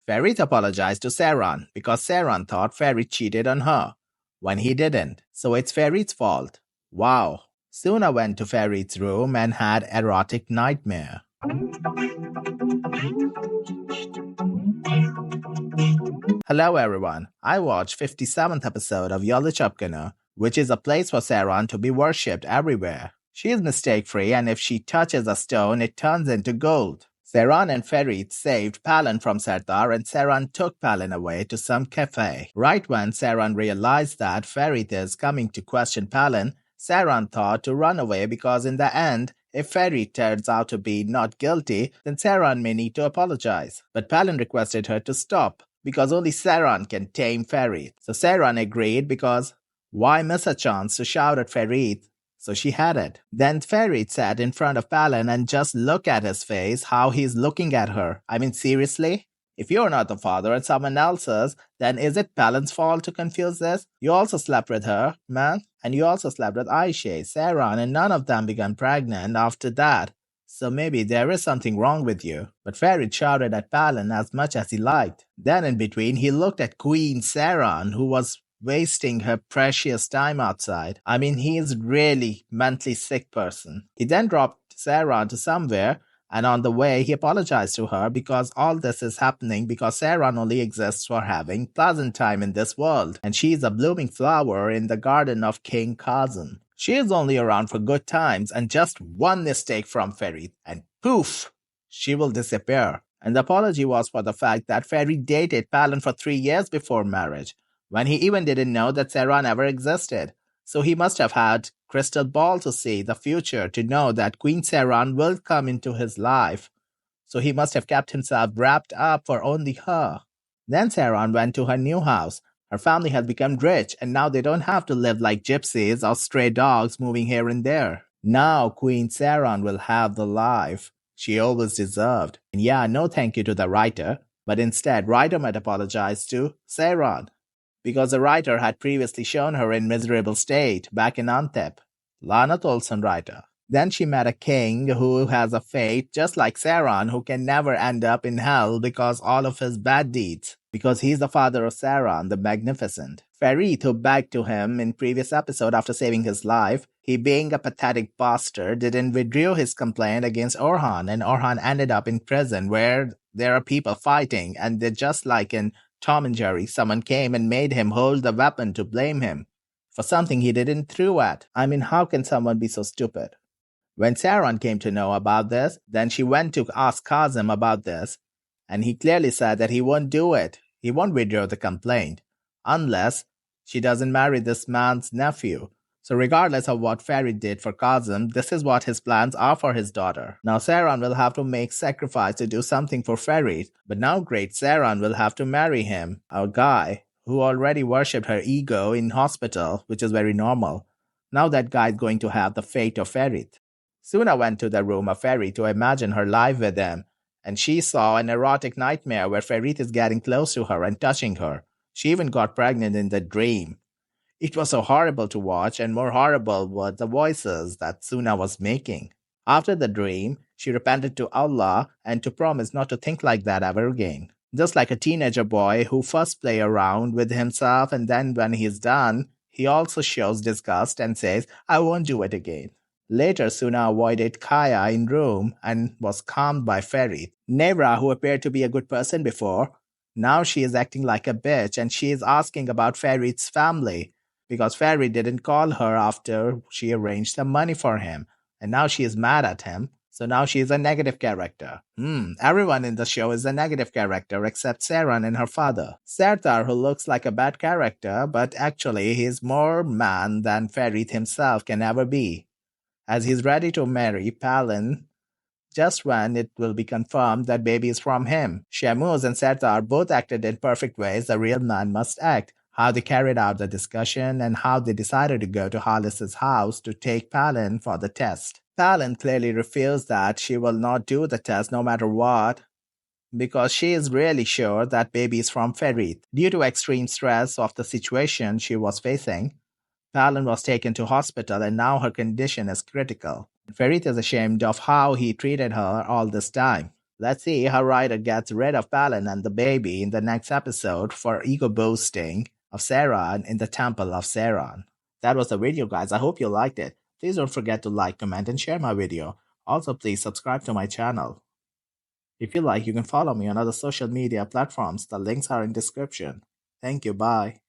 Ferit apologized to Seyran because Seyran thought Ferit cheated on her when he didn't, so it's Ferit's fault. Wow. Sunna went to Ferit's room and had erotic nightmare. Hello everyone. I watched 57th episode of Yali Capkini, which is a place for Seyran to be worshipped everywhere. She is mistake-free, and if she touches a stone, it turns into gold. Seyran and Ferit saved Palen from Serdar, and Seyran took Palen away to some cafe. Right when Seyran realized that Ferit is coming to question Palen, Seyran thought to run away because in the end, if Ferit turns out to be not guilty, then Seyran may need to apologize. But Palen requested her to stop, because only Seyran can tame Ferit. So Seyran agreed because why miss a chance to shout at Ferit? So she had it. Then Ferit sat in front of Palen and just look at his face, how he's looking at her. I mean, seriously? If you're not the father and someone else's, then is it Palen's fault to confuse this? You also slept with her, man. And you also slept with Aisha, Seyran, and none of them began pregnant after that. So maybe there is something wrong with you. But Ferit shouted at Palen as much as he liked. Then in between, he looked at Queen Seyran, who was wasting her precious time outside. I mean, he is really mentally sick person. He then dropped Seyran to somewhere, and on the way, he apologized to her because all this is happening because Seyran only exists for having pleasant time in this world, and she is a blooming flower in the garden of King Kazan. She is only around for good times, and just one mistake from Ferit, and poof, she will disappear. And the apology was for the fact that Ferit dated Palen for 3 years before marriage, when he even didn't know that Seyran ever existed. So he must have had crystal ball to see the future, to know that Queen Seyran will come into his life. So he must have kept himself wrapped up for only her. Then Seyran went to her new house. Her family has become rich, and now they don't have to live like gypsies or stray dogs moving here and there. Now Queen Seyran will have the life she always deserved. And yeah, no thank you to the writer, but instead writer might apologize to Seyran, because the writer had previously shown her in miserable state back in Antep. Lana Tolson writer. Then she met a king who has a fate just like Seyran, who can never end up in hell because all of his bad deeds. Because he's the father of Seyran, the Magnificent. Ferit, who begged to him in previous episode after saving his life, he being a pathetic bastard, didn't withdraw his complaint against Orhan, and Orhan ended up in prison where there are people fighting, and they're just like in Tom and Jerry, someone came and made him hold the weapon to blame him for something he didn't throw at. I mean, how can someone be so stupid? When Seyran came to know about this, then she went to ask Kazim about this, and he clearly said that he won't do it. He won't withdraw the complaint unless she doesn't marry this man's nephew. So regardless of what Ferit did for Kazim, this is what his plans are for his daughter. Now Seyran will have to make sacrifice to do something for Ferit, but now great Seyran will have to marry him, a guy who already worshipped her ego in hospital, which is very normal. Now that guy is going to have the fate of Ferit. Sunna went to the room of Ferit to imagine her life with him, and she saw an erotic nightmare where Ferit is getting close to her and touching her. She even got pregnant in the dream. It was so horrible to watch, and more horrible were the voices that Sunna was making. After the dream, she repented to Allah and to promise not to think like that ever again. Just like a teenager boy who first play around with himself, and then when he's done, he also shows disgust and says, I won't do it again. Later, Sunna avoided Kaya in room and was calmed by Ferit. Nevra, who appeared to be a good person before, now she is acting like a bitch, and she is asking about Ferit's family, because Ferit didn't call her after she arranged some money for him, and now she is mad at him. So now she is a negative character. Everyone in the show is a negative character except Seyran and her father. Serdar, who looks like a bad character, but actually he is more man than Ferit himself can ever be, as he's ready to marry Palen just when it will be confirmed that baby is from him. Shamuz and Serdar both acted in perfect ways a real man must act. How they carried out the discussion and how they decided to go to Halis's house to take Palen for the test. Palen clearly refused that she will not do the test no matter what, because she is really sure that baby is from Ferit. Due to extreme stress of the situation she was facing, Palen was taken to hospital and now her condition is critical. Ferit is ashamed of how he treated her all this time. Let's see how Ryder gets rid of Palen and the baby in the next episode for ego boosting of Seyran in the Temple of Seyran. That was the video, guys. I hope you liked it. Please don't forget to like, comment, and share my video. Also, please subscribe to my channel. If you like, you can follow me on other social media platforms. The links are in description. Thank you. Bye.